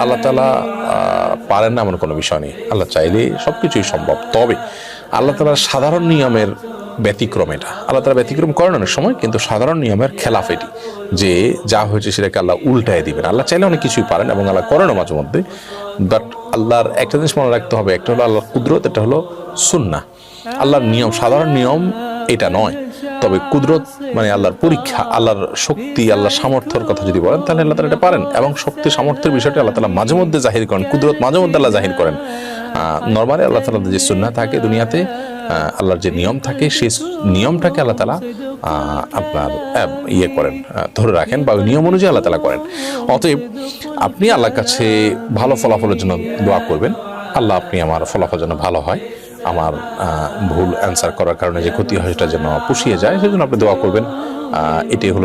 আল্লাহ তাআলা পারেন না এমন কোনো বিষয় নেই। আল্লাহ চাইলে সবকিছুই সম্ভব। তবে আল্লাহ তাআলার সাধারণ নিয়মের ব্যতিক্রম এটা। আল্লাহ তাআলা ব্যতিক্রম করেন অনেক সময়, কিন্তু সাধারণ নিয়মের খেলাফ এটি, যে যা হয়েছে সেটাকে আল্লাহ উল্টায় দিবেন। আল্লাহ চাইলে অনেক কিছুই পারেন এবং আল্লাহ করেনও মাঝে মধ্যে। বাট আল্লাহর একটা জিনিস মনে রাখতে হবে, একটা হলো আল্লাহর কুদরত, এটা হলো সুন্নাহ। আল্লাহর নিয়ম সাধারণ নিয়ম এটা নয়। তবে কুদরত মানে আল্লাহর পরীক্ষা, আল্লাহর শক্তি, আল্লাহর সামর্থ্যের কথা যদি বলেন, তাহলে আল্লাহ তাআলা এটা পারেন। এবং শক্তি সামর্থ্যের বিষয়টি আল্লাহ তাআলা মাঝে মধ্যে জাহির করেন, কুদরত মাঝে মধ্যে আল্লাহ জাহির করেন। নরমালি আল্লাহ তাআলার যে সুন্নাহ থাকে দুনিয়াতে, আল্লাহর যে নিয়ম থাকে, সেই নিয়মটাকে আল্লাহ তাআলা আপনার করেন, ধরে রাখেন, বা ওই নিয়ম অনুযায়ী আল্লাহ তাআলা করেন। অতএব আপনি আল্লাহর কাছে ভালো ফলাফলের জন্য দোয়া করবেন, আল্লাহ আপনি আমার ফলাফল যেন ভালো হয়, আমার ভুল অ্যান্সার করার কারণে যে ক্ষতি হয় সেটা যেন পুষিয়ে যায়, সেজন্য আপনি দোয়া করবেন। এটাই হলো